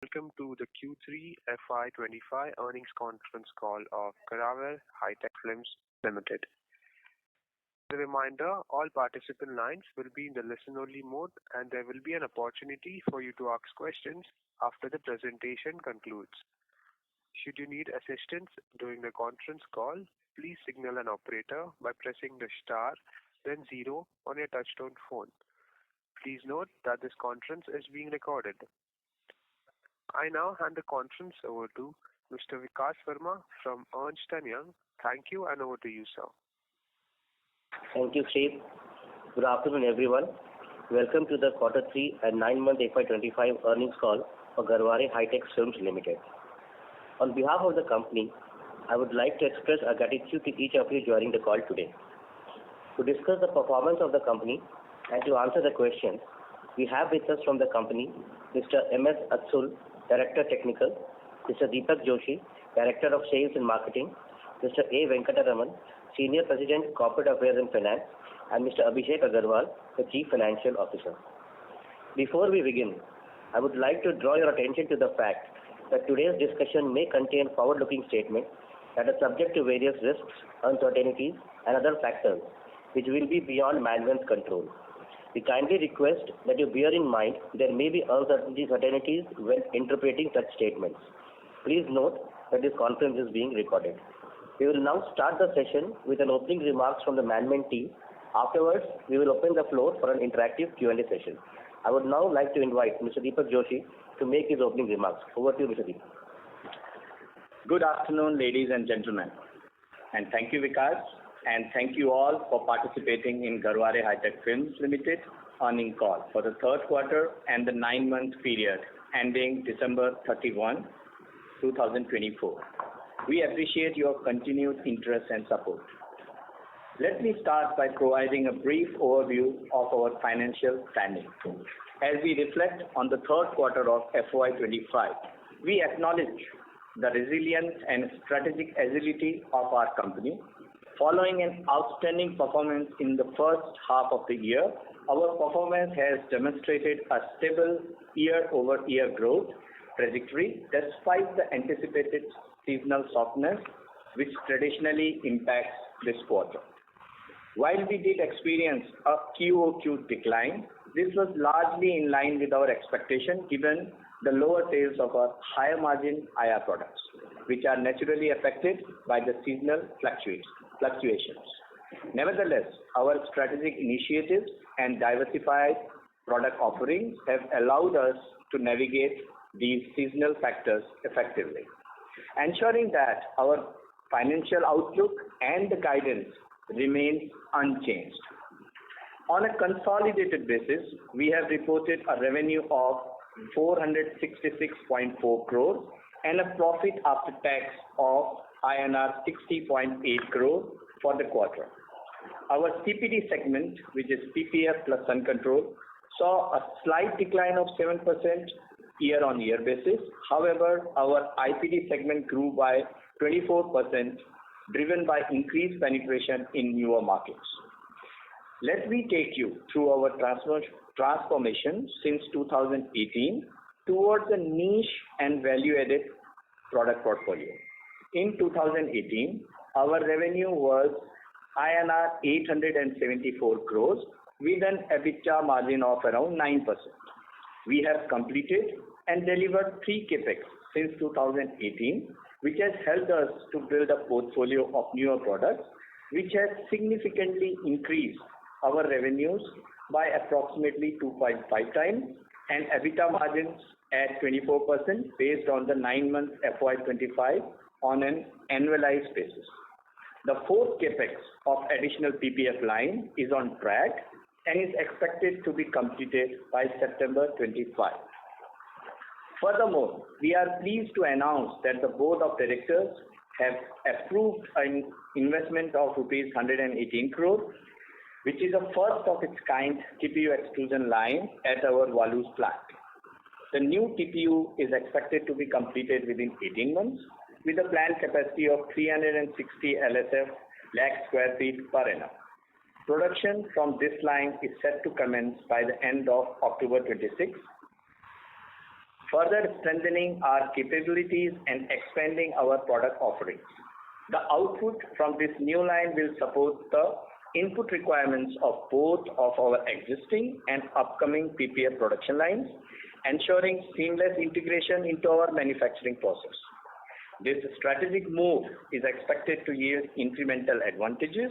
welcome to the Q3FY25 earnings conference call of Garware High-Tech Films Limited. As a reminder, all participant lines will be in the listen-only mode, and there will be an opportunity for you to ask questions after the presentation concludes. Should you need assistance during the conference call, please signal an operator by pressing the star, then 0 on your touchtone phone. Please note that this conference is being recorded. I now hand the conference over to Mr. Vikas Verma from Ernst & Young. Thank you, and over to you, sir. Thank you, Steve. Good afternoon, everyone. Welcome to the Quarter 3 and 9-month FY25 earnings call for Garware High-Tech Films Limited. On behalf of the company, I would like to express our gratitude to each of you joining the call today. To discuss the performance of the company and to answer the questions, we have with us from the company Mr. M.S. Atsul, Director Technical, Mr. Deepak Joshi, Director of Sales and Marketing, Mr. A. Venkataraman, Senior President, Corporate Affairs and Finance, and Mr. Abhishek Agarwal, the Chief Financial Officer. Before we begin, I would like to draw your attention to the fact that today's discussion may contain forward-looking statements that are subject to various risks, uncertainties, and other factors which will be beyond management's control. We kindly request that you bear in mind there may be uncertainties when interpreting such statements. Please note that this conference is being recorded. We will now start the session with an opening remarks from the management team. Afterwards, we will open the floor for an interactive Q&A session. I would now like to invite Mr. Deepak Joshi to make his opening remarks. Over to you, Mr. Deepak. Good afternoon, ladies and gentlemen, and thank you, Vikas, and thank you all for participating in Garware High-Tech Films Limited earnings call for the third quarter and the 9-month period ending December 31, 2024. We appreciate your continued interest and support. Let me start by providing a brief overview of our financial standing. As we reflect on the third quarter of FY25, we acknowledge the resilience and strategic agility of our company. Following an outstanding performance in the first half of the year, our performance has demonstrated a stable year-over-year growth trajectory despite the anticipated seasonal softness which traditionally impacts this quarter. While we did experience a QOQ decline, this was largely in line with our expectation given the lower sales of our higher margin IR products, which are naturally affected by the seasonal fluctuations. Nevertheless, our strategic initiatives and diversified product offerings have allowed us to navigate these seasonal factors effectively, ensuring that our financial outlook and the guidance remains unchanged. On a consolidated basis, we have reported a revenue of 466.4 crores and a profit after tax of INR 60.8 crores for the quarter. Our CPD segment, which is PPF plus Sun Control, saw a slight decline of 7% year-on-year basis. However, our IPD segment grew by 24%, driven by increased penetration in newer markets. Let me take you through our transformation since 2018 towards a niche and value-added product portfolio. In 2018, our revenue was INR 874 crores with an EBITDA margin of around 9%. We have completed and delivered 3 CapEx since 2018, which has helped us to build a portfolio of newer products, which has significantly increased our revenues by approximately 2.5 times and EBITDA margins at 24% based on the 9-month FY25 on an annualized basis. The 4th CapEx of additional PPF line is on track and is expected to be completed by September 25. Furthermore, we are pleased to announce that the Board of Directors have approved an investment of rupees 118 crore, which is a first of its kind TPU extrusion line at our Walus plant. The new TPU is expected to be completed within 18 months with a planned capacity of 360 LSF lakh square feet per annum. Production from this line is set to commence by the end of October 26. further strengthening our capabilities and expanding our product offerings. The output from this new line will support the input requirements of both of our existing and upcoming PPF production lines, ensuring seamless integration into our manufacturing process. This strategic move is expected to yield incremental advantages,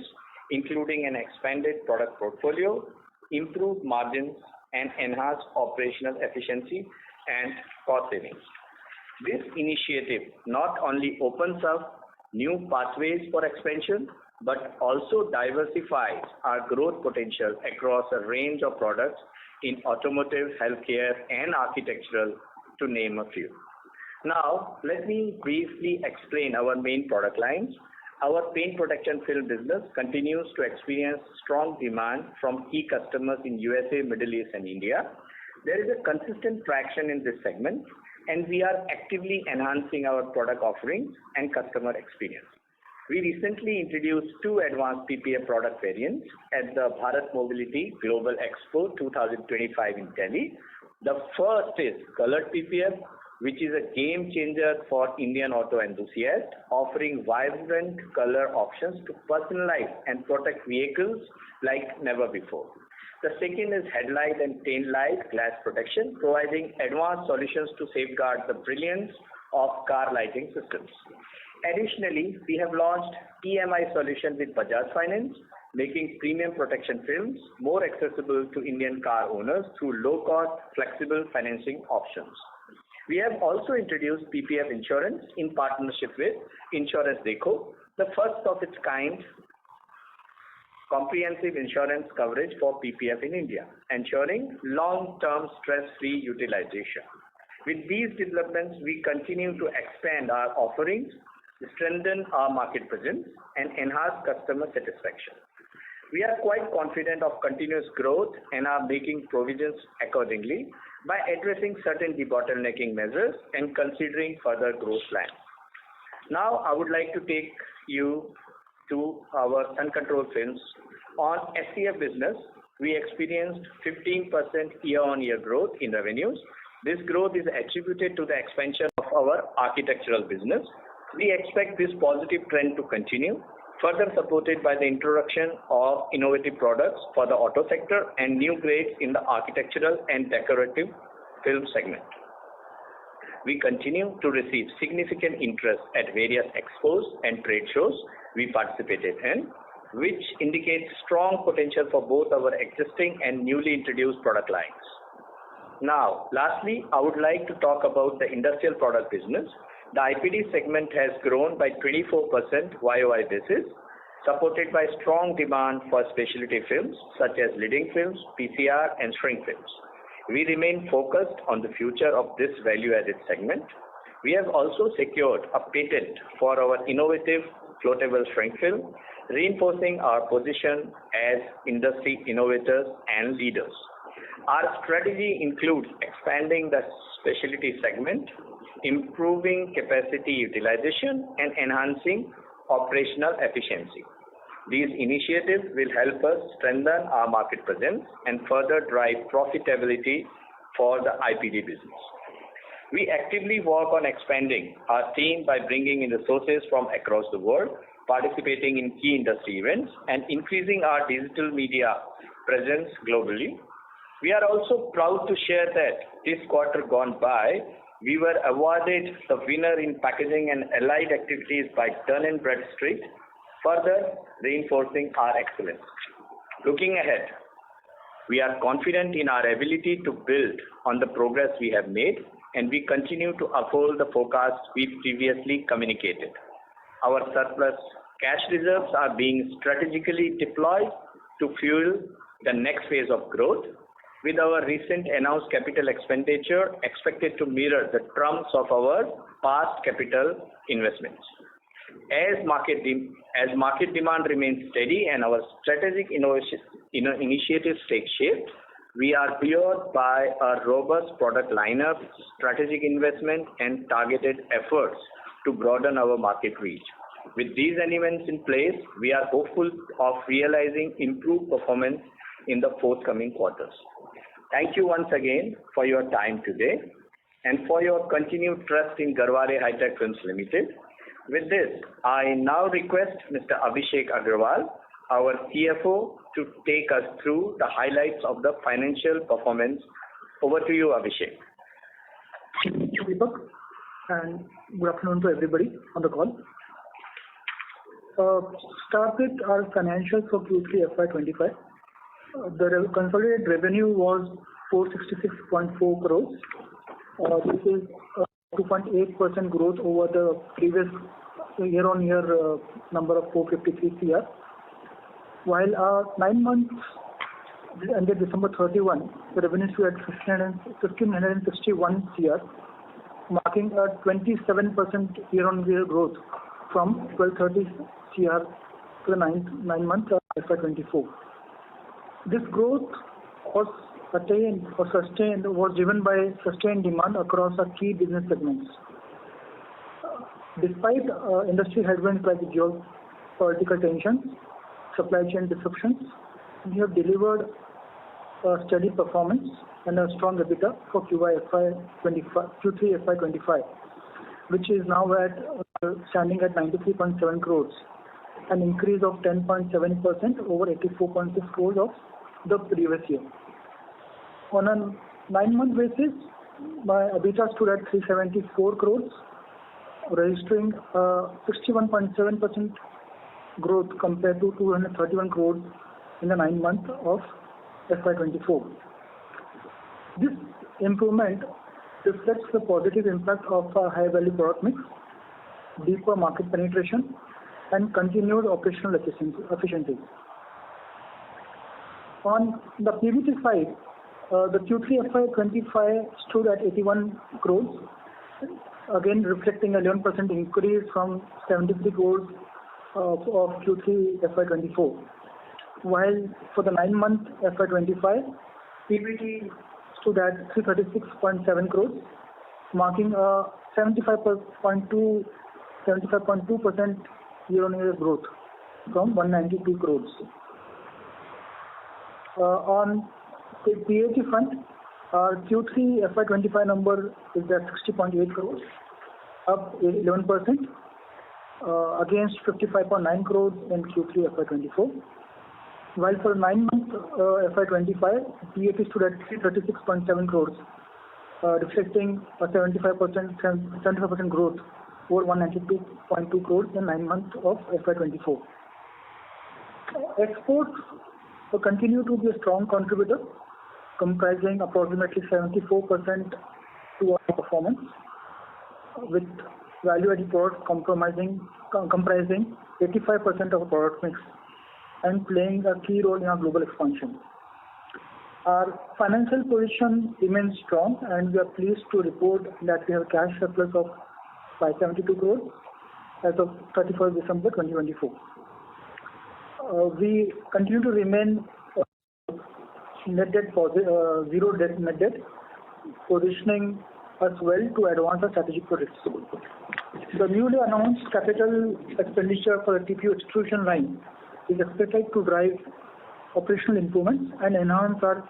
including an expanded product portfolio, improved margins, and enhanced operational efficiency and cost savings. This initiative not only opens up new pathways for expansion, but also diversifies our growth potential across a range of products in automotive, healthcare, and architectural, to name a few. Now, let me briefly explain our main product lines. Our paint protection film business continues to experience strong demand from key customers in USA, Middle East, and India. There is a consistent traction in this segment, and we are actively enhancing our product offerings and customer experience. We recently introduced two advanced PPF product variants at the Bharat Mobility Global Expo 2025 in Delhi. The first is colored PPF, which is a game changer for Indian auto enthusiasts, offering vibrant color options to personalize and protect vehicles like never before. The second is headlight and tail light glass protection, providing advanced solutions to safeguard the brilliance of car lighting systems. Additionally, we have launched EMI solution with Bajaj Finance, making premium protection films more accessible to Indian car owners through low-cost, flexible financing options. We have also introduced PPF insurance in partnership with Insurance Dekho, the first of its kind comprehensive insurance coverage for PPF in India, ensuring long-term stress-free utilization. With these developments, we continue to expand our offerings, strengthen our market presence, and enhance customer satisfaction. We are quite confident of continuous growth and are making provisions accordingly by addressing certain debottlenecking measures and considering further growth plans. Now, I would like to take you to our sun control films. On SCF business, we experienced 15% year-on-year growth in revenues. This growth is attributed to the expansion of our architectural business. We expect this positive trend to continue, further supported by the introduction of innovative products for the auto sector and new grades in the architectural and decorative film segment. We continue to receive significant interest at various expos and trade shows we participated in, which indicates strong potential for both our existing and newly introduced product lines. Now, lastly, I would like to talk about the industrial product business. The IPD segment has grown by 24% YOY basis, supported by strong demand for specialty films such as leading films, PCR, and shrink films. We remain focused on the future of this value-added segment. We have also secured a patent for our innovative floatable shrink film, reinforcing our position as industry innovators and leaders. Our strategy includes expanding the specialty segment, improving capacity utilization, and enhancing operational efficiency. These initiatives will help us strengthen our market presence and further drive profitability for the IPD business. We actively work on expanding our team by bringing in resources from across the world, participating in key industry events, and increasing our digital media presence globally. We are also proud to share that this quarter gone by, we were awarded the winner in packaging and allied activities by Dun & Bradstreet, further reinforcing our excellence. Looking ahead, we are confident in our ability to build on the progress we have made, and we continue to uphold the forecasts we previously communicated. Our surplus cash reserves are being strategically deployed to fuel the next phase of growth, with our recent announced capital expenditure expected to mirror the terms of our past capital investments. As market demand remains steady and our strategic initiatives take shape, we are buoyed by a robust product lineup, strategic investment, and targeted efforts to broaden our market reach. With these elements in place, we are hopeful of realizing improved performance in the forthcoming quarters. Thank you once again for your time today. and for your continued trust in Garware High-Tech Films Limited. With this, I now request Mr. Abhishek Agrawal, our CFO, to take us through the highlights of the financial performance. Over to you, Abhishek. Thank you, Deepak, and good afternoon to everybody on the call. Start with our financials for Q3 FY25. The consolidated revenue was 466.4 crores. This is 2.8% growth over the previous year-on-year number of 453 CR. While our 9 months ended December 31, the revenue stood at 1,561 CR, marking a 27% year-on-year growth from 1,230 CR to the 9 months of FY24. This growth was driven by sustained demand across our key business segments. Despite industry headwinds like geopolitical tensions, supply chain disruptions, we have delivered a steady performance and a strong EBITDA for Q3 FY25, which is now standing at 93.7 crores, an increase of 10.7% over 84.6 crores of the previous year. On a 9-month basis, my EBITDA stood at 374 crores, registering 61.7% growth compared to 231 crores in the 9 months of FY24. This improvement reflects the positive impact of our high-value product mix, deeper market penetration, and continued operational efficiencies. On the PBT side, the Q3 FY25 stood at 81 crores, again reflecting an 11% increase from 73 crores of Q3 FY24. While for the 9-month FY25, PBT stood at 336.7 crores, marking a 75.2% year-on-year growth from 192 crores. On the PAT front, our Q3 FY25 number is at 60.8 crores, up 11% against 55.9 crores in Q3 FY24. While for 9 months FY25, PAT stood at 36.7 crores, reflecting a 75% growth over 192.2 crores in 9 months of FY24. Exports continue to be a strong contributor, comprising approximately 74% to our performance, with value-added products comprising 85% of our product mix and playing a key role in our global expansion. Our financial position remains strong, and we are pleased to report that we have a cash surplus of 572 crores as of 31st December 2024. We continue to remain zero debt net debt, positioning us well to advance our strategic projects. The newly announced capital expenditure for the TPU extrusion line is expected to drive operational improvements and enhance our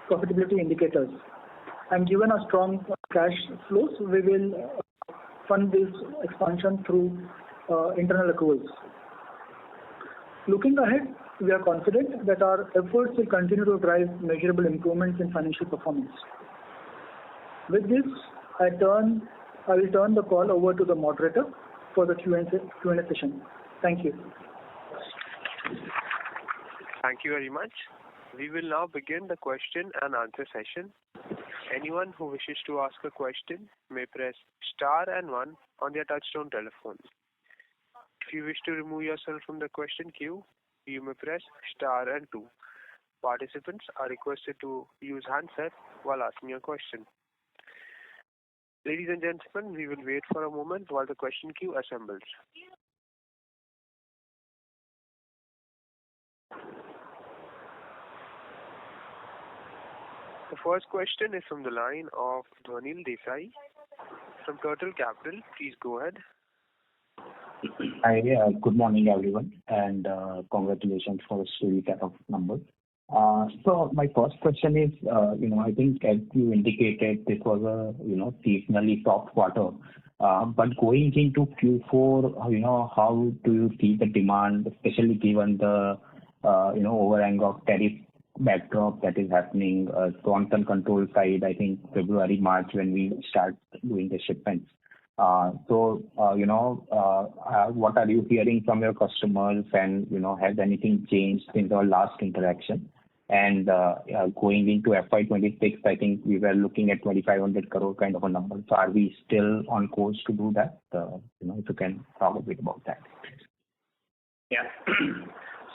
profitability indicators. And given our strong cash flows, we will fund this expansion through internal accruals. Looking ahead, we are confident that our efforts will continue to drive measurable improvements in financial performance. With this, I will turn the call over to the moderator for the Q&A session. Thank you. Thank you very much. We will now begin the question and answer session. Anyone who wishes to ask a question may press star and 1 on their touchtone telephone. If you wish to remove yourself from the question queue, you may press star and 2. Participants are requested to use handset while asking a question. Ladies and gentlemen, we will wait for a moment while the question queue assembles. The first question is from the line of Dhwanil Desai from Turtle Capital. Please go ahead. Hi, good morning everyone, and congratulations for the steady set of numbers. So my first question is, I think as you indicated, this was a, seasonally soft quarter. But going into Q4, how do you see the demand, especially given the, overhang of tariff backdrop that is happening? So on the control side, I think February, March when we start doing the shipments. What are you hearing from your customers, and has anything changed since our last interaction? And going into FY26, I think we were looking at 2,500 crore kind of a number. So are we still on course to do that? If you can talk a bit about that. Yeah.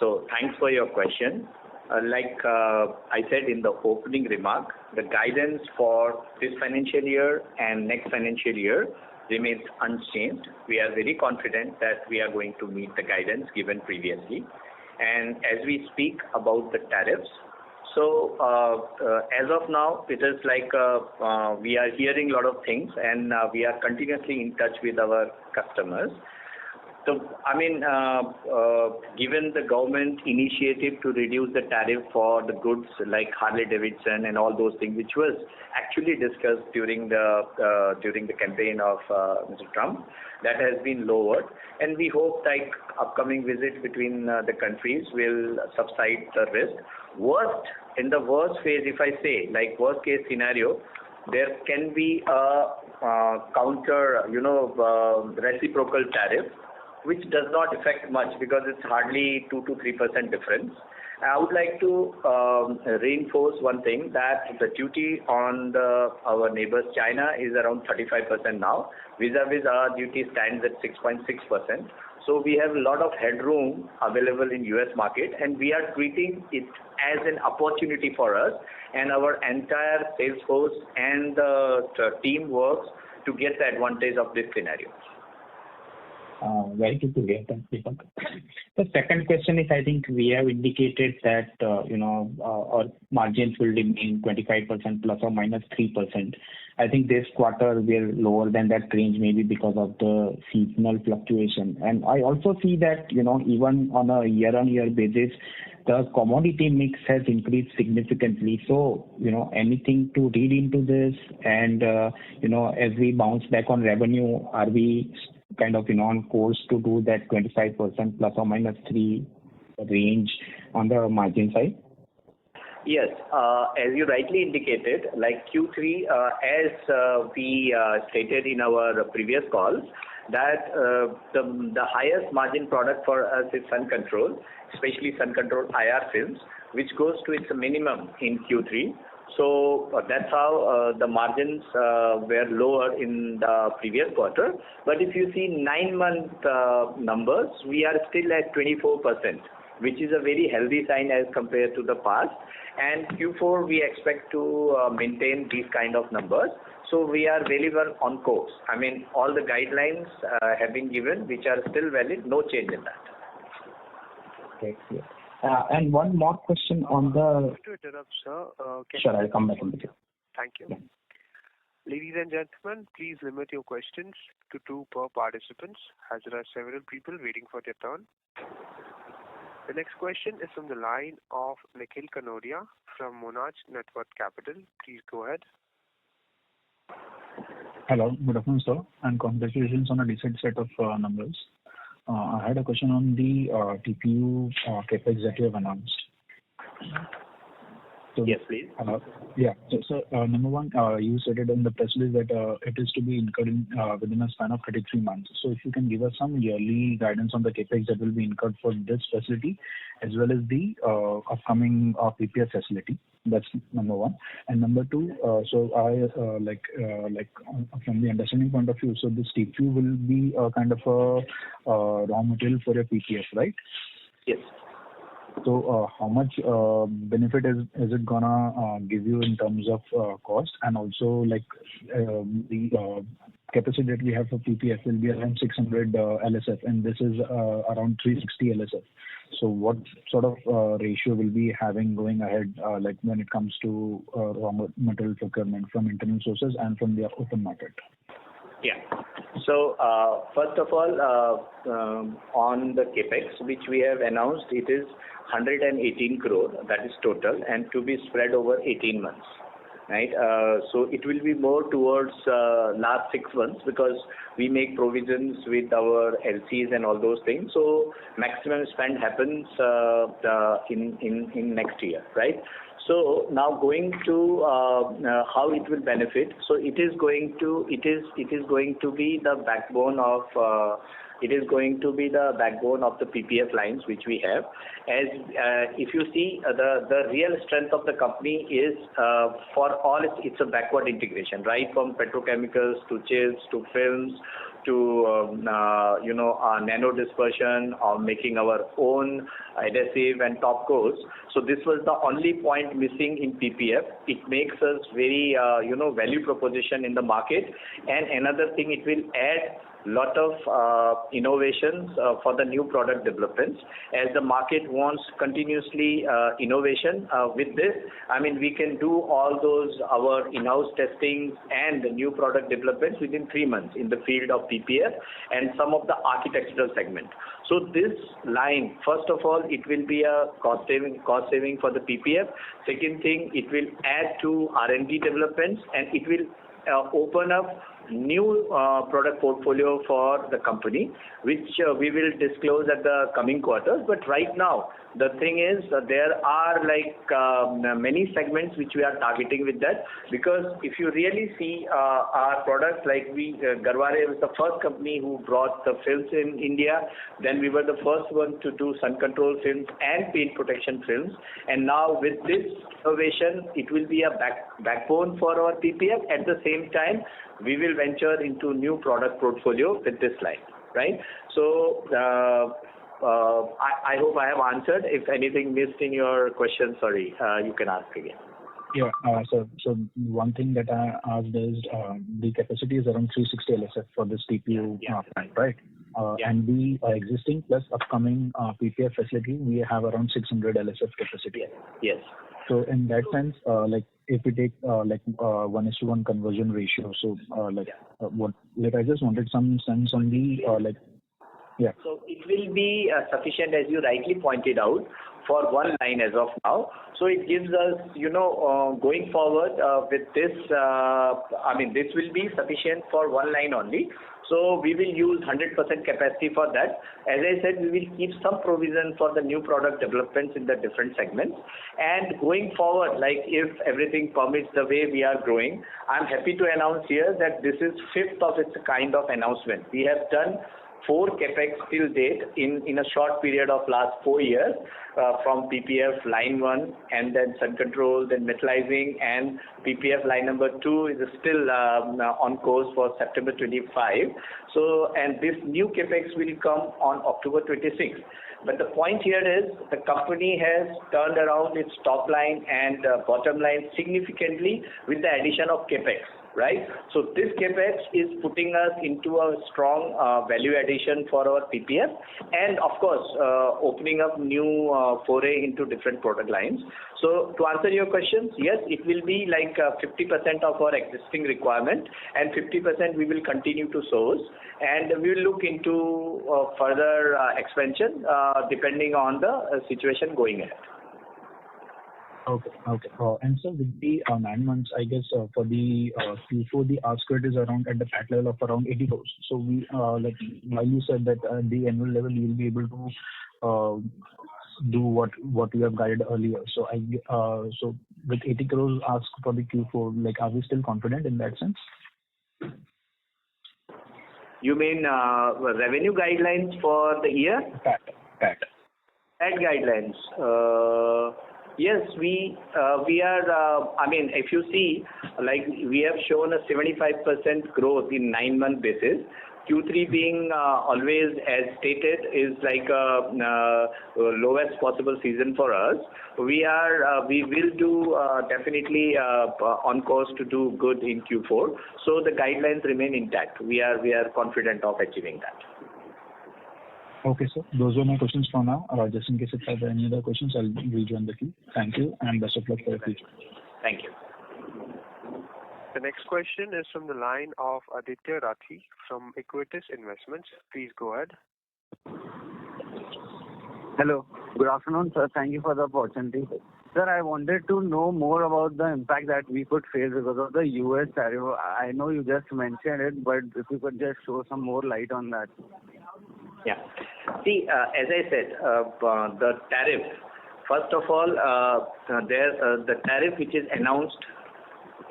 So thanks for your question. Like I said in the opening remark, the guidance for this financial year and next financial year remains unchanged. We are very confident that we are going to meet the guidance given previously. And as we speak about the tariffs, so as of now, it is like we are hearing a lot of things, and we are continuously in touch with our customers. So, given the government initiative to reduce the tariff for the goods like Harley Davidson and all those things, which was actually discussed during the campaign of Mr. Trump, that has been lowered, and we hope like upcoming visit between the countries will subside the risk. In the worst phase, if I say, like worst case scenario, there can be a counter, reciprocal tariff, which does not affect much because it's hardly 2 to 3% difference. I would like to reinforce one thing, that the duty on our neighbors China is around 35% now. Vis-a-vis our duty stands at 6.6%. So we have a lot of headroom available in US market, and we are treating it as an opportunity for us, and our entire sales force and the team works to get the advantage of this scenario. Very good to hear that, Deepak. The second question is, I think we have indicated that, our margins will remain 25% plus or minus 3%. I think this quarter we're lower than that range, maybe because of the seasonal fluctuation. And I also see that, even on a year-on-year basis, the commodity mix has increased significantly. So, anything to read into this? And, as we bounce back on revenue, are we kind of on course to do that 25% plus or minus 3 range on the margin side? Yes, as you rightly indicated, like Q3, as we stated in our previous calls, that the highest margin product for us is Sun Control, especially Sun Control IR films, which goes to its minimum in Q3. So that's how the margins were lower in the previous quarter. But if you see 9-month numbers, we are still at 24%, which is a very healthy sign as compared to the past. And Q4 we expect to maintain these kind of numbers. So we are very well on course. All the guidelines have been given, which are still valid. No change in that. Okay. And one more question on the... To interrupt, sir. Sure, I'll come back on the queue. Thank you. Yeah. Ladies and gentlemen, please limit your questions to 2 per participants, as there are several people waiting for their turn. The next question is from the line of Nikhil Kanodia from Monarch Network Capital. Please go ahead. Hello, good afternoon, sir, and congratulations on a decent set of numbers. I had a question on the TPU capex that you have announced. So, yes, please. So, number one, you said it in the press release that it is to be incurred within a span of 33 months. So, if you can give us some yearly guidance on the capex that will be incurred for this facility, as well as the upcoming PPF facility. That's number one. And number two, so I from the understanding point of view, so this TPU will be a kind of a raw material for your PPF, right? Yes. So how much benefit is it gonna give you in terms of cost, and also the capacity that we have for PPF will be around 600 LSF, and this is around 360 LSF. So what sort of ratio will be having going ahead, when it comes to raw material procurement from internal sources and from the open market? Yeah. So first of all, on the capex which we have announced, it is 118 crore, that is total, and to be spread over 18 months. Right, so it will be more towards last 6 months because we make provisions with our LCs and all those things. So maximum spend happens in next year, right? So now going to how it will benefit. So it is going to be the backbone of the PPF lines which we have. As if you see the real strength of the company is for all it's a backward integration, right, from petrochemicals to chips to films to nano dispersion or making our own adhesive and top coats. So this was the only point missing in PPF. It makes us very value proposition in the market, and another thing, it will add lot of innovations for the new product developments. As the market wants continuously innovation with this, I mean, we can do all those our in-house testings and the new product developments within 3 months in the field of PPF and some of the architectural segment. So this line, first of all, it will be a cost saving for the PPF. Second thing, it will add to R&D developments, and it will open up new product portfolio for the company, which we will disclose at the coming quarters. But right now, the thing is there are many segments which we are targeting with that, because if you really see our products, like Garware was the first company who brought the films in India. Then we were the first one to do sun control films and paint protection films. And now with this innovation, it will be a backbone for our PPF. At the same time, we will venture into new product portfolio with this line, right? So I hope I have answered. If anything missed in your question, sorry, you can ask again. Yeah. So one thing that I asked is the capacity is around 360 LSF for this TPU plant, right? And the existing plus upcoming PPF facility, we have around 600 LSF capacity. Yes. So in that sense, if we take 1:1 conversion ratio, so I just wanted some sense on the Yeah. So it will be sufficient, as you rightly pointed out, for one line as of now. So it gives us, going forward with this, this will be sufficient for one line only. So we will use 100% capacity for that. As I said, we will keep some provision for the new product developments in the different segments. And going forward, like if everything permits the way we are growing, I'm happy to announce here that this is 5th of its kind of announcement. We have done 4 capex till date in a short period of last 4 years, from PPF line 1 and then sun control, then metallizing, and PPF line number 2 is still on course for September 25. So, and this new capex will come on October 26. But the point here is the company has turned around its top line and bottom line significantly with the addition of capex. Right, so this capex is putting us into a strong value addition for our PPF, and of course opening up new foray into different product lines. So to answer your questions, yes, it will be like 50% of our existing requirement, and 50% we will continue to source, and we will look into further expansion depending on the situation going ahead. Okay. And so with the 9 months, I guess for the Q4, the ask rate is around at the PAT level of around 80 crores. So we while you said that at the annual level you will be able to do what you have guided earlier. So so with 80 crores ask for the Q4, are we still confident in that sense? You mean revenue guidelines for the year? PAT guidelines. Yes, we are, if you see, we have shown a 75% growth in 9-month basis. Q3 being always, as stated, is like a lowest possible season for us. We will do definitely on course to do good in Q4. So the guidelines remain intact. We are confident of achieving that. Okay, sir. Those were my questions for now. Just in case if I have any other questions, I'll rejoin the queue. Thank you, and best of luck for the future. Thank you. The next question is from the line of Aditya Rathi from Equitas Investments. Please go ahead. Hello. Good afternoon, sir. Thank you for the opportunity. Sir, I wanted to know more about the impact that we could face because of the U.S. tariff. I know you just mentioned it, but if you could just show some more light on that. Yeah. See, as I said, the tariff, first of all, the tariff which is announced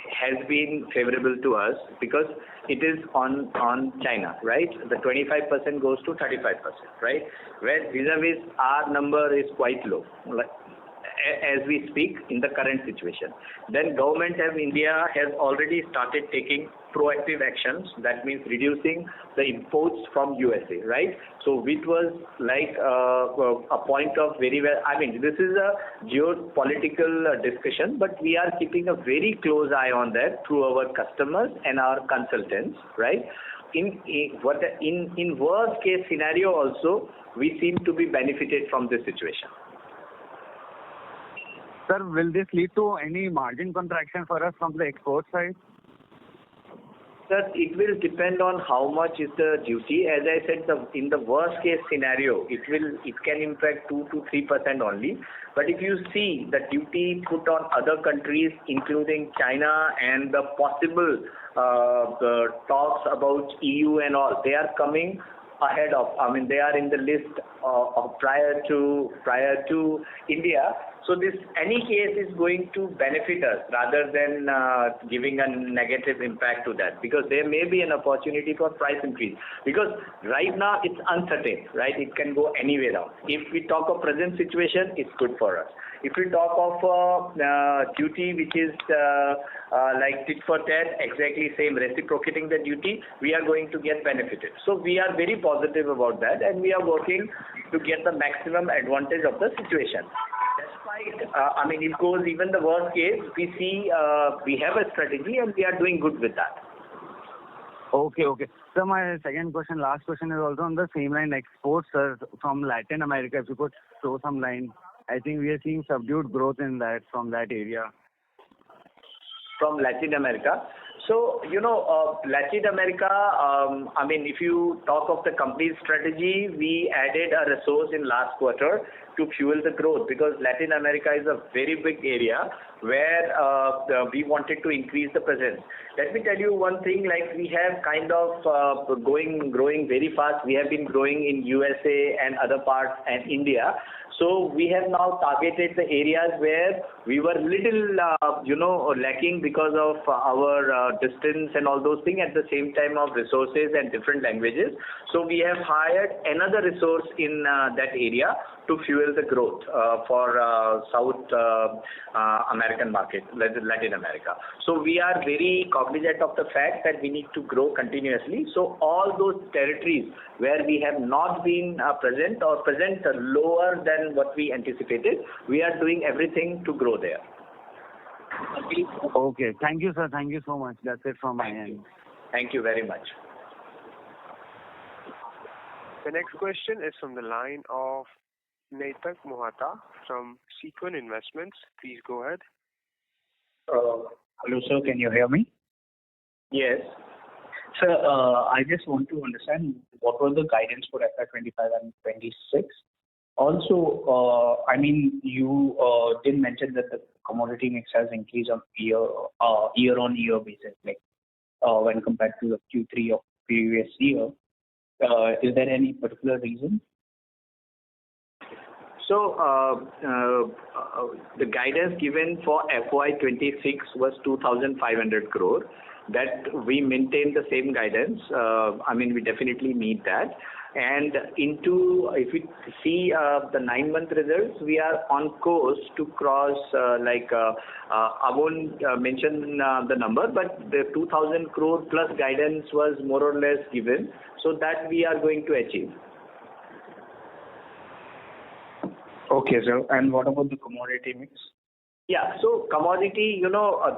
has been favorable to us because it is on China, right? The 25% goes to 35%, right? Where vis-a-vis our number is quite low, as we speak in the current situation. Then government of India has already started taking proactive actions. That means reducing the imports from USA, right? So which was like a point of very well. I mean, this is a geopolitical discussion, but we are keeping a very close eye on that through our customers and our consultants, right? In worst case scenario also, we seem to be benefited from this situation. Sir, will this lead to any margin contraction for us from the export side? Sir, it will depend on how much is the duty. As I said, in the worst case scenario, it can impact 2 to 3% only. But if you see the duty put on other countries, including China, and the possible the talks about EU and all, they are coming ahead of. I mean, they are in the list of prior to India. So this, any case, is going to benefit us rather than giving a negative impact to that, because there may be an opportunity for price increase. Because right now it's uncertain, right? It can go anywhere now. If we talk of present situation, it's good for us. If we talk of duty, which is like tit for tat, exactly same, reciprocating the duty, we are going to get benefited. So we are very positive about that, and we are working to get the maximum advantage of the situation. Despite, I mean, it goes even the worst case, we see we have a strategy and we are doing good with that. Okay. So my second question, last question, is also on the same line, exports from Latin America. If you could throw some line, I think we are seeing subdued growth in that from that area. From Latin America. So, Latin America, I mean, if you talk of the company's strategy, we added a resource in last quarter to fuel the growth, because Latin America is a very big area where we wanted to increase the presence. Let me tell you one thing, like we have kind of growing very fast. We have been growing in USA and other parts and India. So we have now targeted the areas where we were little, lacking because of our distance and all those things, at the same time of resources and different languages. So we have hired another resource in that area to fuel the growth for South American market, Latin America. So we are very cognizant of the fact that we need to grow continuously. So all those territories where we have not been present or present lower than what we anticipated, we are doing everything to grow there. Okay. Thank you, sir. Thank you so much. That's it from my end. Thank you very much. The next question is from the line of Naitak Mohata from Sequent Investments. Please go ahead. Hello, sir. Can you hear me? Yes. Sir, I just want to understand what was the guidance for FY25 and 26. Also, I mean, you did mention that the commodity mix has increased on year-on-year basis, like when compared to the Q3 of previous year. Is there any particular reason? So the guidance given for FY26 was 2,500 crore. That we maintain the same guidance. I mean, we definitely meet that. And if we see the 9-month results, we are on course to cross I won't mention the number, but the 2,000 crore plus guidance was more or less given, so that we are going to achieve. Okay, sir. And what about the commodity mix? Yeah, so commodity,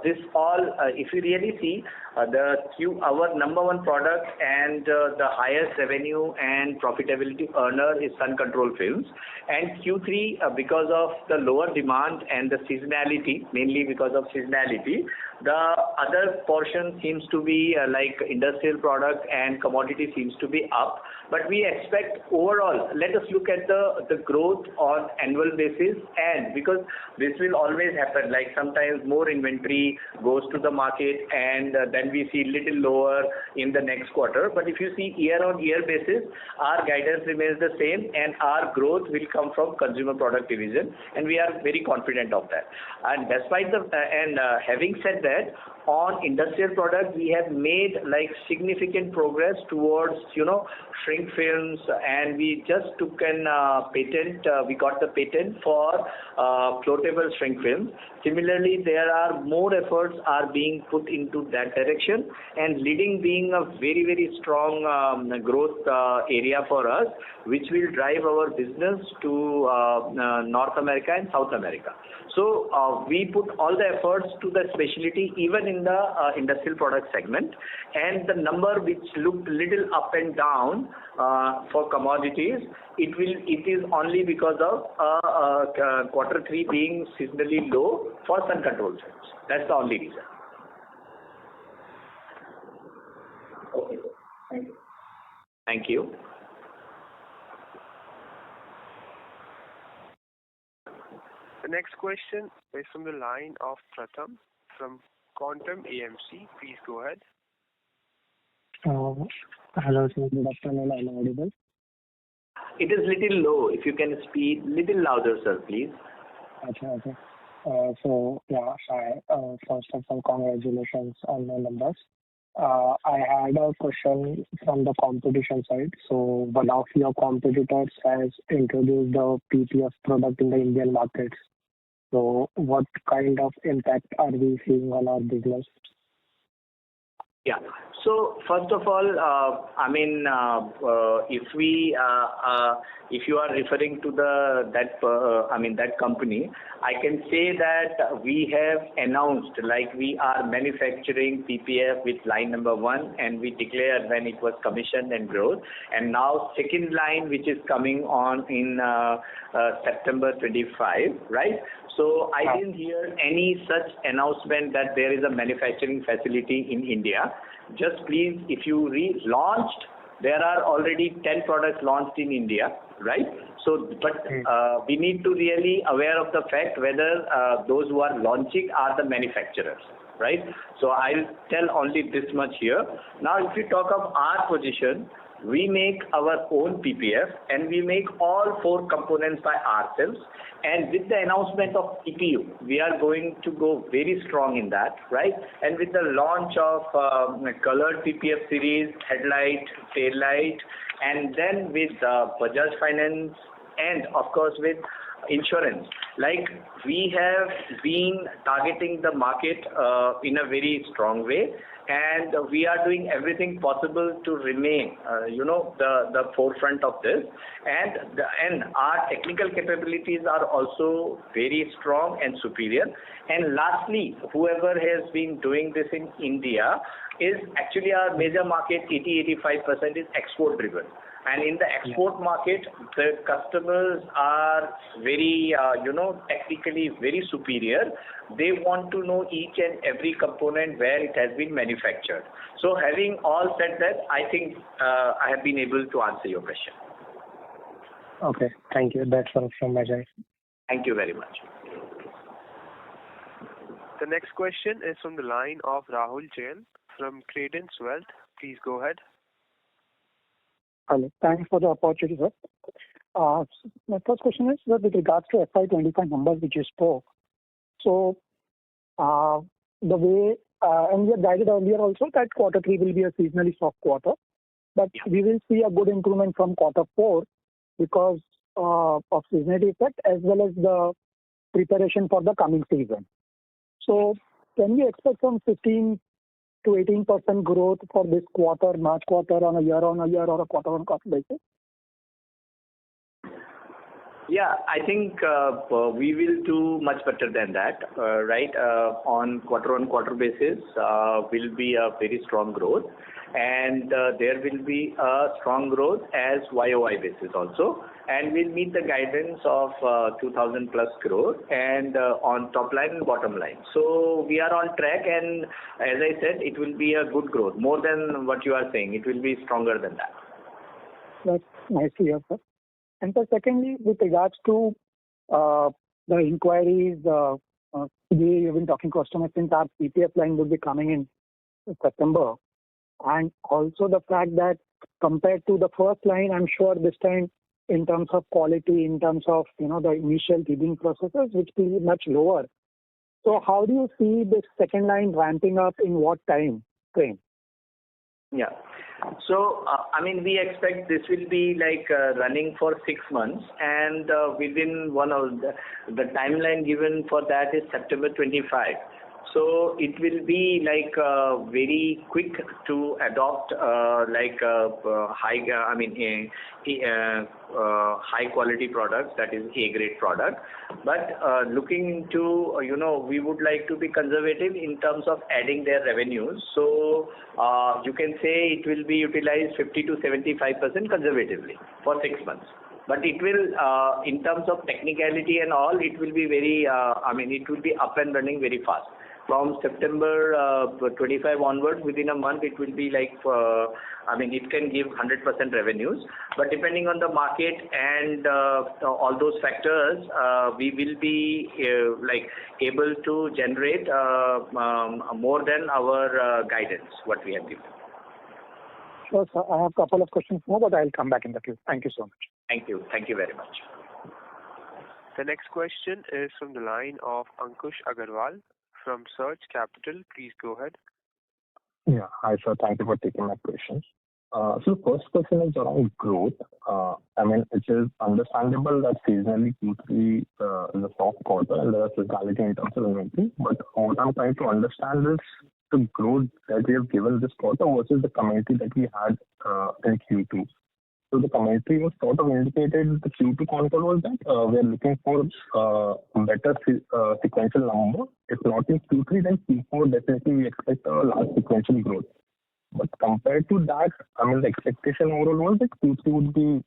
this all, if you really see, our number one product and the highest revenue and profitability earner is Sun Control Films. And Q3, because of the lower demand and the seasonality, mainly because of seasonality, the other portion seems to be like industrial product and commodity seems to be up. But we expect overall, let us look at the growth on annual basis, and because this will always happen, like sometimes more inventory goes to the market and then we see little lower in the next quarter. But if you see year on year basis, our guidance remains the same and our growth will come from consumer product division, and we are very confident of that. And despite having said that, on industrial products, we have made like significant progress towards, shrink films, and we just took an patent. We got the patent for floatable shrink film. Similarly, there are more efforts are being put into that direction, and leading being a very, very strong growth area for us, which will drive our business to North America and South America. So we put all the efforts to the specialty even in the industrial product segment, and the number which looked little up and down for commodities, it is only because of quarter 3 being seasonally low for sun control films. That's the only reason. Okay, sir. Thank you. Thank you. The next question is from the line of Pratham from Quantum AMC. Please go ahead. Hello, sir. Good afternoon. I'm audible. It is little low. If you can speak little louder, sir, please. Okay. Hi. First of all, congratulations on the numbers. I had a question from the competition side. So one of your competitors has introduced the PPF product in the Indian markets. So what kind of impact are we seeing on our business? Yeah. So first of all, if you are referring to that company, I can say that we have announced like we are manufacturing PPF with line number 1, and we declared when it was commissioned and growth, and now second line which is coming on in September 25, right? So I didn't hear any such announcement that there is a manufacturing facility in India. Just please, if you launched, there are already 10 products launched in India, right? So, but we need to really aware of the fact whether those who are launching are the manufacturers, right? So I'll tell only this much here. Now, if you talk of our position, we make our own PPF and we make all 4 components by ourselves. And with the announcement of EPU, we are going to go very strong in that, right? And with the launch of colored PPF series, headlight, tail light, and then with Bajaj Finance, and of course with insurance, like we have been targeting the market in a very strong way, and we are doing everything possible to remain the forefront of this, and our technical capabilities are also very strong and superior. And lastly, whoever has been doing this in India is actually our major market, 80-85% is export driven. And in the export market, the customers are very, technically very superior. They want to know each and every component where it has been manufactured. So having all said that, I think I have been able to answer your question. Okay, thank you. That's all from my side. Thank you very much. The next question is from the line of Rahul Jain from Credence Wealth. Please go ahead. Hello. Thanks for the opportunity, sir. My first question is with regards to FY25 numbers which you spoke. So, the way, and we had guided earlier also that quarter 3 will be a seasonally soft quarter, but we will see a good improvement from quarter 4 because of seasonality effect as well as the preparation for the coming season. So, can we expect some 15 to 18% growth for this quarter, March quarter, on a year-on-year or a quarter-on-quarter basis? Yeah, I think we will do much better than that, right? On quarter-on-quarter basis will be a very strong growth. and there will be a strong growth as YOY basis also, and we'll meet the guidance of 2,000 plus crore and on top line and bottom line. So we are on track, and as I said, it will be a good growth, more than what you are saying. It will be stronger than that. That's nice to hear, sir. And so secondly, with regards to the inquiries, we have been talking to customers since our PPF line would be coming in September. And also the fact that compared to the first line, I'm sure this time in terms of quality, in terms of, the initial bidding processes, which will be much lower. So how do you see this second line ramping up in what time frame? Yeah. So, we expect this will be running for 6 months, and within one of the timeline given for that is September 25. So it will be very quick to adopt high quality products, that is A grade product. But looking into, we would like to be conservative in terms of adding their revenues. So you can say it will be utilized 50 to 75% conservatively for 6 months. But it will, in terms of technicality and all, it will be very, it will be up and running very fast. From September 25 onwards, within a month, it will be it can give 100% revenues. But depending on the market and all those factors, we will be able to generate more than our guidance, what we have given. Sure, sir. I have a couple of questions more, but I'll come back in the queue. Thank you so much. Thank you. Thank you very much. The next question is from the line of Ankush Agarwal from Surge Capital. Please go ahead. Yeah. Hi, sir. Thank you for taking my question. So first question is around growth. It is understandable that seasonally Q3 is a soft quarter and there is seasonality in terms of inventory. But what I'm trying to understand is the growth that we have given this quarter versus the commentary that we had in Q2. So the commentary was sort of indicated the Q2 control was that we are looking for better sequential number. If not in Q3, then Q4 definitely we expect a large sequential growth. But compared to that, the expectation overall was that Q3 would be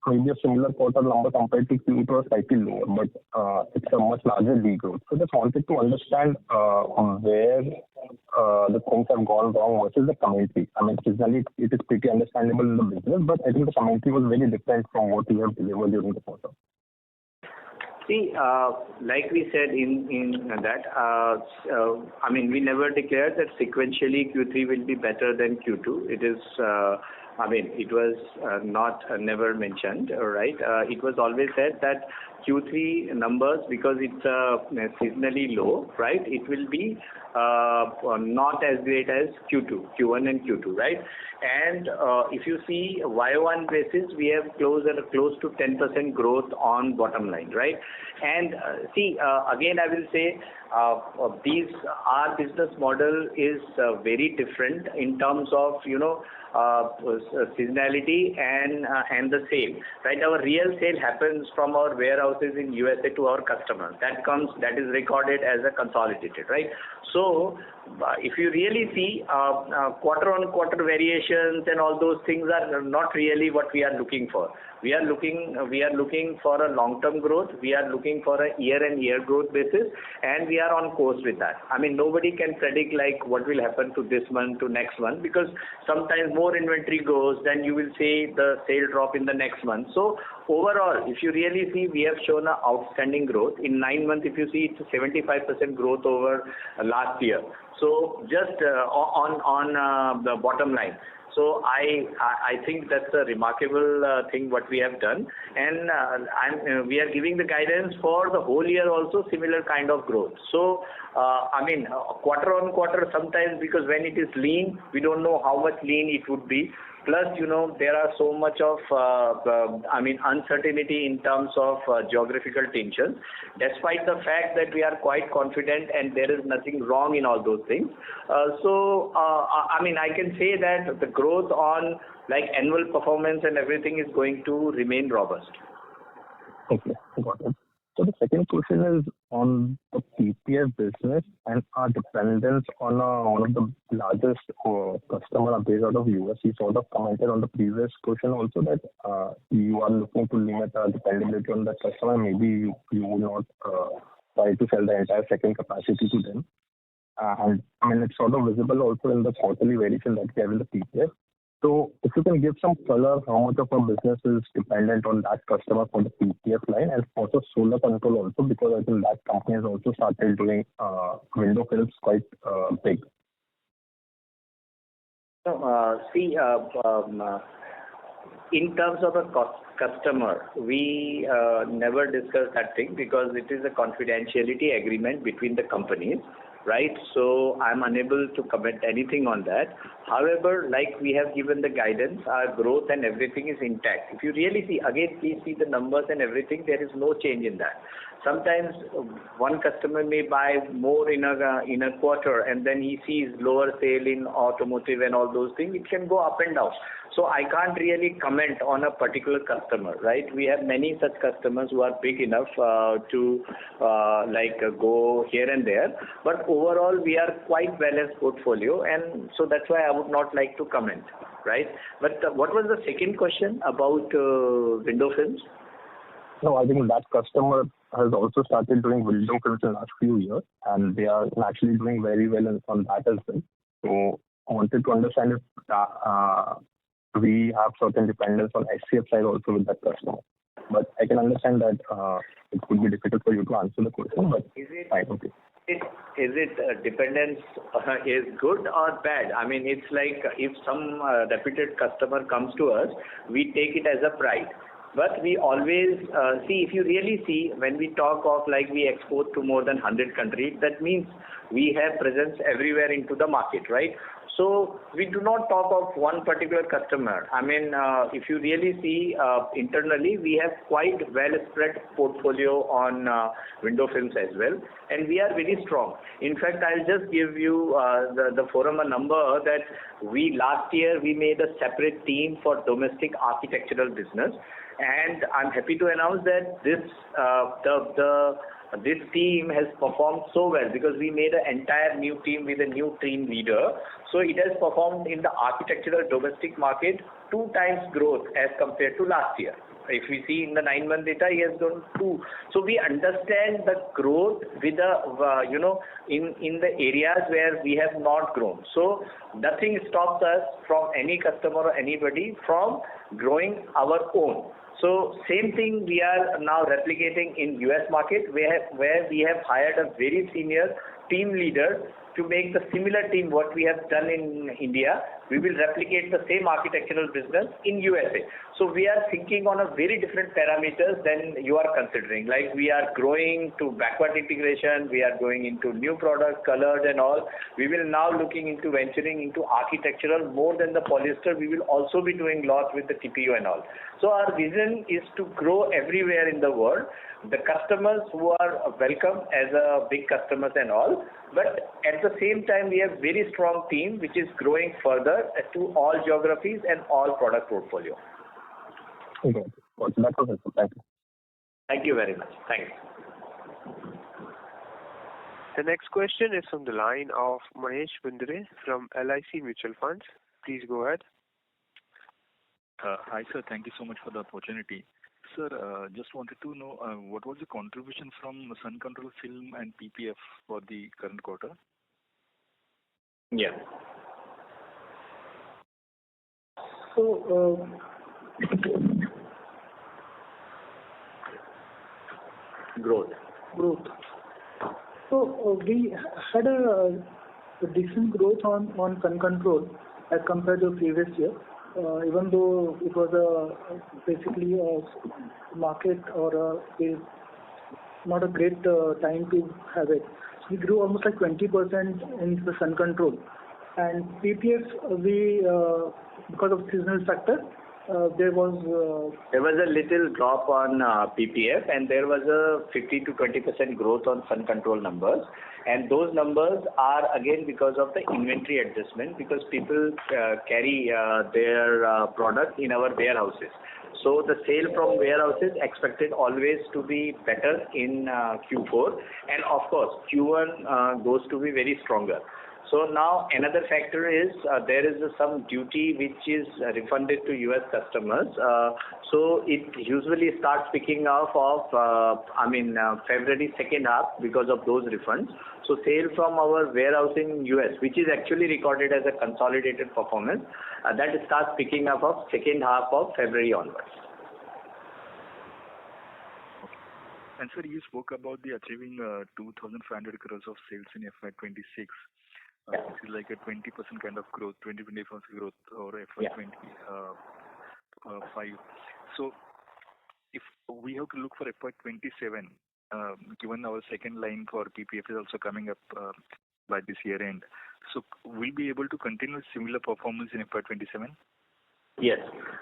maybe a similar quarter number compared to Q2 or slightly lower, but it's a much larger degrowth. So just wanted to understand where the things have gone wrong versus the commentary. Seasonally it is pretty understandable in the business, but I think the commentary was very different from what you have delivered during the quarter. See, like we said in that, we never declared that sequentially Q3 will be better than Q2. It is, it was never mentioned, right? It was always said that Q3 numbers, because it's seasonally low, right? It will be not as great as Q1 and Q2, right? And if you see Y1 basis, we have close to 10% growth on bottom line, right? And again, I will say our business model is very different in terms of seasonality and the sale, right? Our real sale happens from our warehouses in USA to our customers. That is recorded as a consolidated, right? So if you really see quarter on quarter variations and all those things are not really what we are looking for. We are looking for a long-term growth. We are looking for a year-and-year growth basis, and we are on course with that. Nobody can predict what will happen to this month to next month, because sometimes more inventory goes, then you will see the sale drop in the next month. So overall, if you really see, we have shown an outstanding growth. In 9 months, if you see, it's a 75% growth over last year. So just on the bottom line. So I think that's a remarkable thing what we have done, and we are giving the guidance for the whole year also similar kind of growth. So quarter on quarter sometimes, because when it is lean, we don't know how much lean it would be. Plus, there are so much of uncertainty in terms of geographical tensions. Despite the fact that we are quite confident and there is nothing wrong in all those things. I can say that the growth on annual performance and everything is going to remain robust. Okay, got it. So the second question is on the PPF business and our dependence on one of the largest customer based out of US. You sort of commented on the previous question also that you are looking to limit our dependability on that customer. Maybe you would not try to sell the entire second capacity to them. And I mean, it's sort of visible also in the quarterly variation that we have in the PPF. So if you can give some color, how much of our business is dependent on that customer for the PPF line, and also solar control also, because I think that company has also started doing window films quite big. In terms of a customer, we never discuss that thing because it is a confidentiality agreement between the companies, right? So I'm unable to comment anything on that. However, like we have given the guidance, our growth and everything is intact. If you really see, again, please see the numbers and everything, there is no change in that. Sometimes one customer may buy more in a quarter and then he sees lower sale in automotive and all those things. It can go up and down. So I can't really comment on a particular customer, right? We have many such customers who are big enough to go here and there. But overall, we are quite balanced portfolio, and so that's why I would not like to comment, right? But what was the second question about window films? No, I think that customer has also started doing window films in the last few years, and they are actually doing very well on that as well. So I wanted to understand if we have certain dependence on SCF side also with that customer. But I can understand that it could be difficult for you to answer the question, but fine, okay. Is it dependence is good or bad? I mean, it's like if some reputed customer comes to us, we take it as a pride. But we always see, if you really see, when we talk of like we export to more than 100 countries, that means we have presence everywhere into the market, right? So we do not talk of one particular customer. I mean, if you really see internally, we have quite well spread portfolio on window films as well, and we are very strong. In fact, I'll just give you the forum a number that last year we made a separate team for domestic architectural business, and I'm happy to announce that this team has performed so well because we made an entire new team with a new team leader. So it has performed in the architectural domestic market 2 times growth as compared to last year. If we see in the 9-month data, he has done 2. So we understand the growth with in the areas where we have not grown. So nothing stops us from any customer or anybody from growing our own. So same thing we are now replicating in US market where we have hired a very senior team leader to make the similar team what we have done in India. We will replicate the same architectural business in USA. So we are thinking on a very different parameters than you are considering. Like we are growing to backward integration, we are going into new products, colors and all. We will now looking into venturing into architectural more than the polyester. We will also be doing lot with the TPU and all. So our vision is to grow everywhere in the world. The customers who are welcome as a big customers and all, but at the same time we have very strong team which is growing further to all geographies and all product portfolio. Okay. That was helpful. Thank you. Thank you very much. Thanks. The next question is from the line of Mahesh Bindre from LIC Mutual Funds. Please go ahead. Hi sir, thank you so much for the opportunity. Sir, just wanted to know what was the contribution from sun control film and PPF for the current quarter? Yeah. So, Growth. So we had a decent growth on sun control as compared to previous year. Even though it was basically a market or not a great time to have it. We grew almost like 20% in the sun control. And PPF, we because of seasonal factor, There was a little drop on PPF, and there was a 15 to 20% growth on Sun Control numbers. And those numbers are again because of the inventory adjustment, because people carry their product in our warehouses. So the sale from warehouses expected always to be better in Q4, and of course Q1 goes to be very stronger. So now another factor is there is some duty which is refunded to US customers. So it usually starts picking up of February second half because of those refunds. So sale from our warehouse in US, which is actually recorded as a consolidated performance, that starts picking up of second half of February onwards. And sir, you spoke about the achieving 2,500 crores of sales in FY26. This is like a 20% kind of growth, 20% growth or FY25. So if we have to look for FY27, given our second line for PPF is also coming up by this year end, so we'll be able to continue similar performance in FY27? Yes,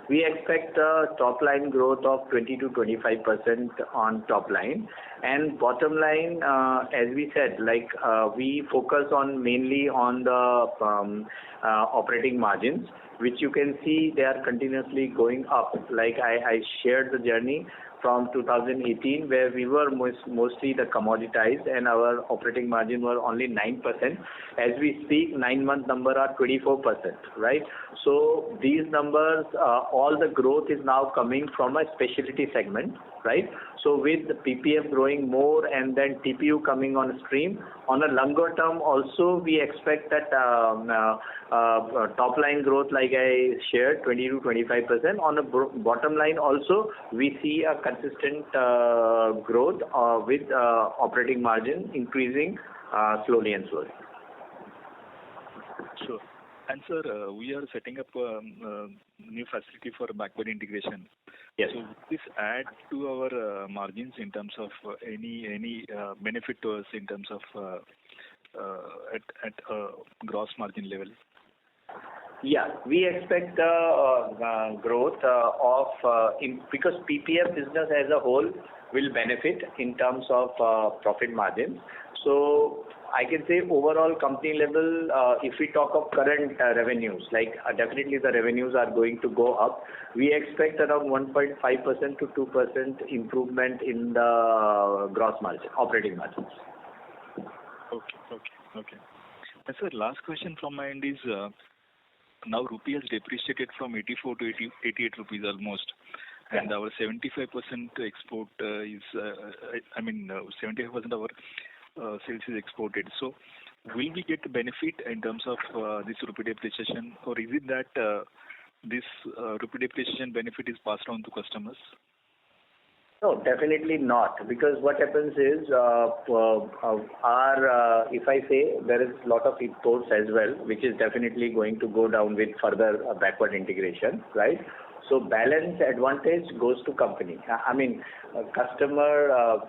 we expect a top line growth of 20 to 25% on top line, and bottom line, as we said, we focus on mainly on the operating margins, which you can see they are continuously going up. Like I shared the journey from 2018, where we were mostly the commoditized and our operating margin were only 9%. As we speak, 9-month number are 24%, right? So these numbers, all the growth is now coming from a specialty segment, right? So with the PPF growing more and then TPU coming on stream, on a longer term also we expect that top line growth, like I shared, 20 to 25%. On the bottom line also we see a consistent growth with operating margin increasing slowly and slowly. Sure. And sir, we are setting up a new facility for backward integration. Yes. So would this add to our margins in terms of any benefit to us in terms of at gross margin level? Yeah, we expect growth because PPF business as a whole will benefit in terms of profit margins. So I can say overall company level, if we talk of current revenues, definitely the revenues are going to go up. We expect around 1.5% to 2% improvement in the gross margin, operating margins. Okay. And sir, last question from my end is, now rupee has depreciated from 84 to 88 rupees almost, and our 75% export is, 75% of our sales is exported. So will we get the benefit in terms of this rupee depreciation, or is it that this rupee depreciation benefit is passed on to customers? No, definitely not. Because what happens is, if I say there is a lot of imports as well, which is definitely going to go down with further backward integration, right? So balance advantage goes to company. Customer,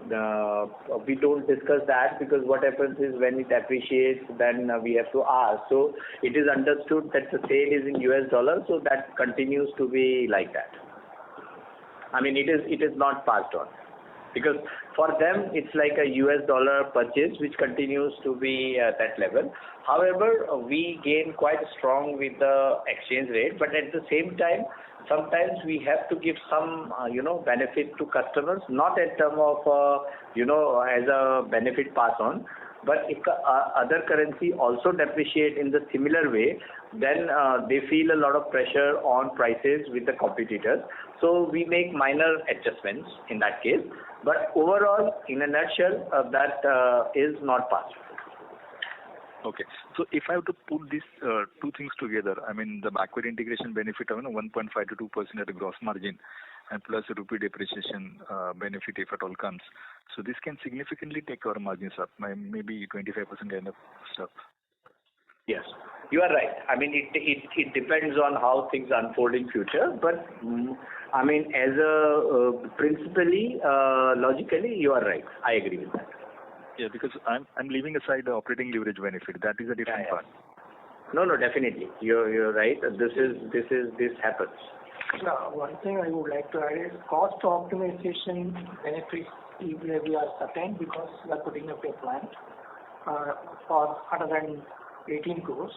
we don't discuss that, because what happens is when it appreciates, then we have to ask. So it is understood that the sale is in US dollars, so that continues to be like that. It is not passed on, because for them it's like a US dollar purchase which continues to be at that level. However, we gain quite strong with the exchange rate, but at the same time, sometimes we have to give some benefit to customers, not in terms of as a benefit pass on. But if the other currency also depreciate in the similar way, then they feel a lot of pressure on prices with the competitors. So we make minor adjustments in that case. But overall, in a nutshell, that is not passed. Okay. So if I have to put these two things together, the backward integration benefit of 1.5 to 2% at the gross margin, and plus the rupee depreciation benefit if at all comes. So this can significantly take our margins up, maybe 25% kind of stuff. Yes, you are right. It depends on how things unfold in future. But as a principally, logically, you are right. I agree with that. Yeah, because I'm leaving aside the operating leverage benefit. That is a different part. No, definitely. You're right. This happens. One thing I would like to add is cost optimization benefits we are certain because we are putting up a plant for 118 crores.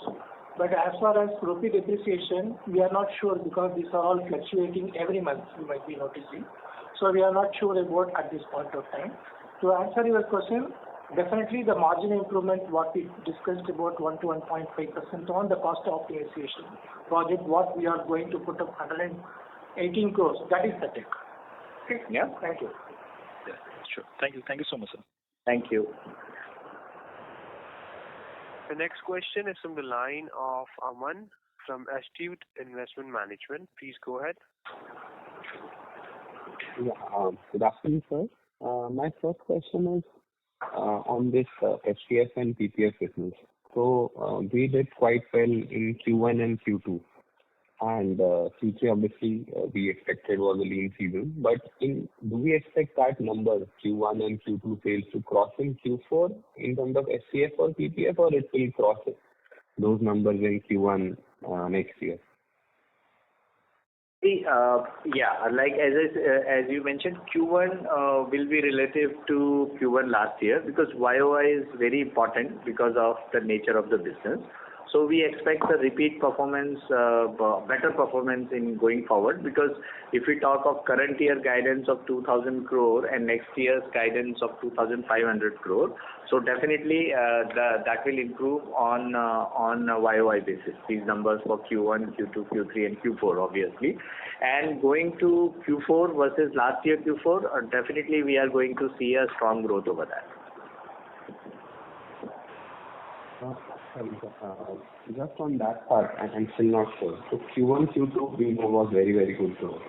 But as far as rupee depreciation, we are not sure because these are all fluctuating every month, you might be noticing. So we are not sure about at this point of time. To answer your question, definitely the margin improvement, what we discussed about 1 to 1.5% on the cost optimization project, what we are going to put up 118 crores, that is the tech. Okay? Yeah. Thank you. Yeah, sure. Thank you. Thank you so much, sir. Thank you. The next question is from the line of Aman from Astute Investment Management. Please go ahead. Yeah, good afternoon, sir. My first question is on this FCF and PPF business. So we did quite well in Q1 and Q2. And Q3, obviously, we expected was a lean season. But do we expect that number, Q1 and Q2 sales, to cross in Q4 in terms of FCF or PPF, or it will cross those numbers in Q1 next year? Yeah, like as you mentioned, Q1 will be relative to Q1 last year because YOY is very important because of the nature of the business. So we expect a repeat performance, better performance in going forward because if we talk of current year guidance of 2,000 crore and next year's guidance of 2,500 crore, so definitely that will improve on a YOY basis. These numbers for Q1, Q2, Q3, and Q4 obviously. And going to Q4 versus last year Q4, definitely we are going to see a strong growth over that. Just on that part, I'm still not sure. So Q1, Q2, we know was very, very good growth.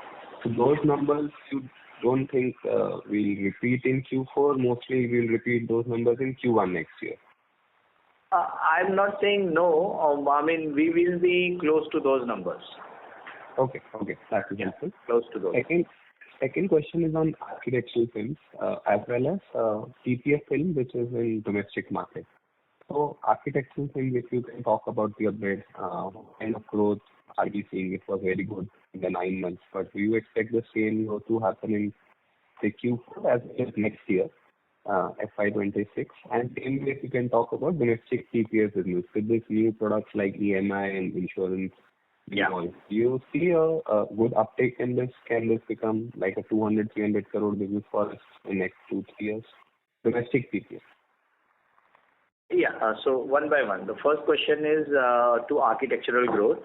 So those numbers, you don't think we'll repeat in Q4? Mostly we'll repeat those numbers in Q1 next year. I'm not saying no. I mean, we will be close to those numbers. Okay, that is helpful. Close to those. Second question is on architectural films as well as PPF film, which is in domestic market. So architectural film, if you can talk about the upgrade, kind of growth are we seeing? It was very good in the 9 months, but do you expect the same growth to happen in the Q4 as well as next year, FY26? And same way, if you can talk about domestic PPF business with these new products like EMI and insurance. Yeah. Do you see a good uptake in this? Can this become like a 200-300 crore business for us in next 2-3 years? Domestic PPF. Yeah, so one by one. The first question is to architectural growth.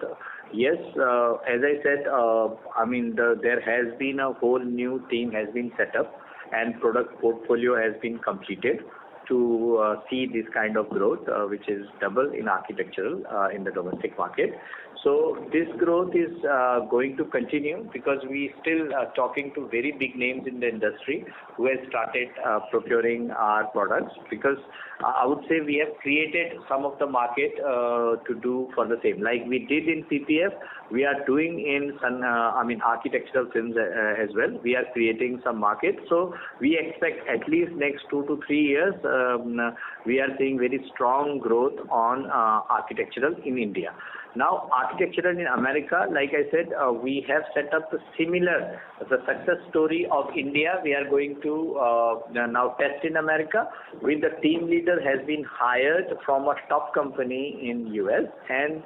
Yes, as I said, I mean, there has been a whole new team has been set up and product portfolio has been completed to see this kind of growth, which is double in architectural in the domestic market. So this growth is going to continue because we still are talking to very big names in the industry who have started procuring our products because I would say we have created some of the market to do for the same. Like we did in PPF, we are doing in architectural films as well. We are creating some market. So we expect at least next 2 to 3 years, we are seeing very strong growth on architectural in India. Now, architectural in America, like I said, we have set up the success story of India. We are going to now test in America. With the team leader has been hired from a top company in US and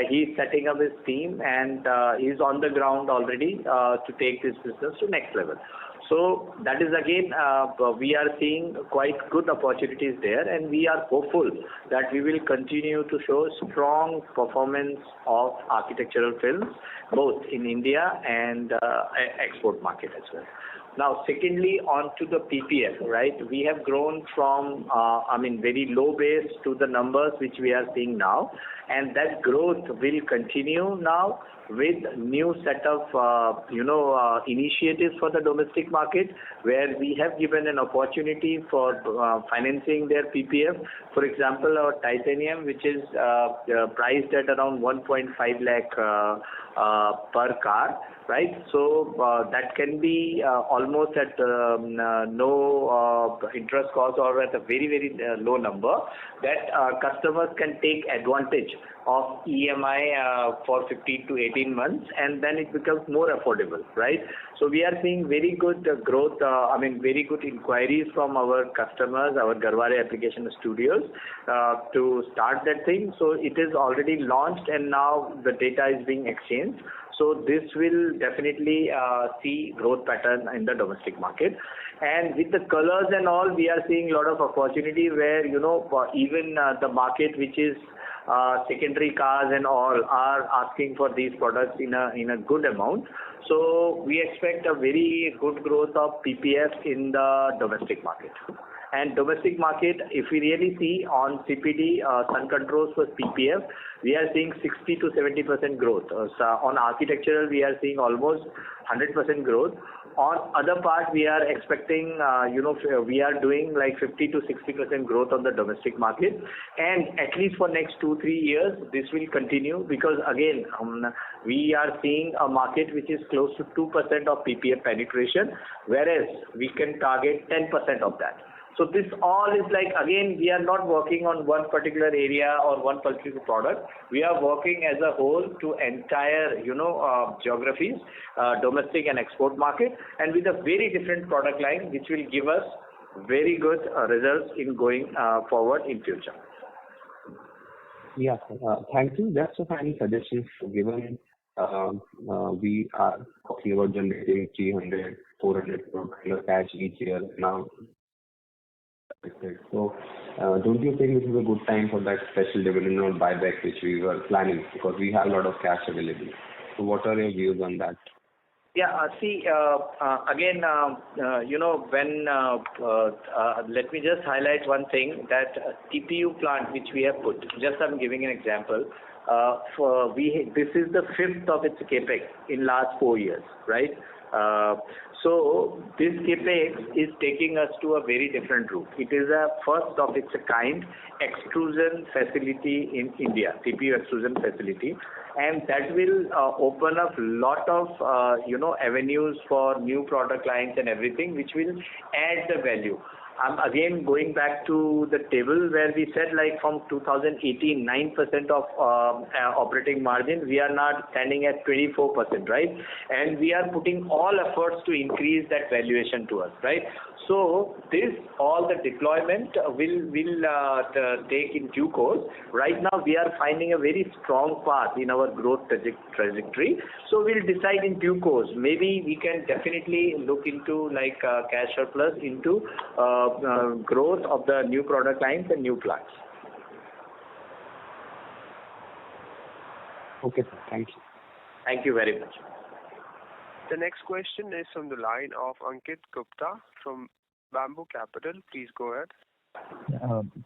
he's setting up his team and he's on the ground already to take this business to next level. So that is again, we are seeing quite good opportunities there and we are hopeful that we will continue to show strong performance of architectural films, both in India and export market as well. Now, secondly, on to the PPF, right? We have grown from, very low base to the numbers which we are seeing now. And that growth will continue now with new set of, initiatives for the domestic market where we have given an opportunity for financing their PPF. For example, our titanium, which is priced at around 1.5 lakh per car, right? So that can be almost at no interest cost or at a very, very low number that customers can take advantage of EMI for 15 to 18 months, and then it becomes more affordable, right? So we are seeing very good growth, very good inquiries from our customers, our Garware application studios to start that thing. So it is already launched and now the data is being exchanged. So this will definitely see growth pattern in the domestic market. And with the colors and all, we are seeing a lot of opportunity where, even the market which is secondary cars and all are asking for these products in a good amount. So we expect a very good growth of PPF in the domestic market. And domestic market, if we really see on CPD, Sun Controls for PPF, we are seeing 60 to 70% growth. So on architectural, we are seeing almost 100% growth. On other part, we are expecting, we are doing like 50 to 60% growth on the domestic market. And at least for next 2-3 years, this will continue because again, we are seeing a market which is close to 2% of PPF penetration, whereas we can target 10% of that. So this all is like, again, we are not working on one particular area or one particular product. We are working as a whole to entire, geographies, domestic and export market, and with a very different product line, which will give us very good results in going forward in future. Yeah, thank you. That's a final suggestion given we are talking about generating 300, 400 crore kind of cash each year now. So, don't you think this is a good time for that special dividend or buyback which we were planning because we have a lot of cash available? So, what are your views on that? Yeah, again, let me just highlight one thing that TPU plant which we have put. Just I'm giving an example. This is the 5th of its capex in last 4 years, right? So this capex is taking us to a very different route. It is a first of its kind extrusion facility in India, TPU extrusion facility, and that will open up lot of avenues for new product lines and everything, which will add the value. I'm again going back to the table where we said like from 2018, 9% of operating margin, we are now standing at 24%, right? And we are putting all efforts to increase that valuation to us, right? So this, all the deployment will take in due course. Right now we are finding a very strong path in our growth trajectory. So we'll decide in due course. Maybe we can definitely look into like cash surplus into growth of the new product lines and new plants. Okay, sir. Thank you. Thank you very much. The next question is from the line of Ankit Gupta from Bamboo Capital. Please go ahead.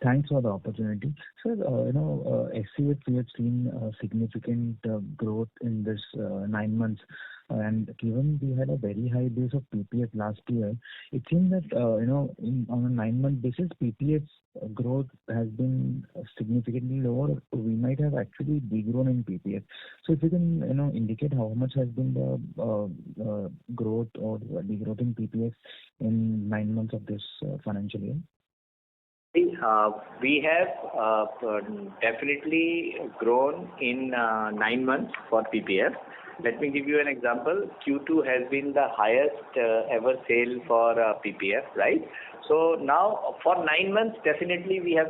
Thanks for the opportunity. Sir, SCF, we have seen significant growth in this 9 months. And given we had a very high base of PPF last year, it seems that, on a 9-month basis, PPF's growth has been significantly lower. We might have actually degrown in PPF. So if you can, indicate how much has been the growth or degrowth in PPF in 9 months of this financial year? We have definitely grown in 9 months for PPF. Let me give you an example. Q2 has been the highest ever sale for PPF, right? So now for 9 months, definitely we have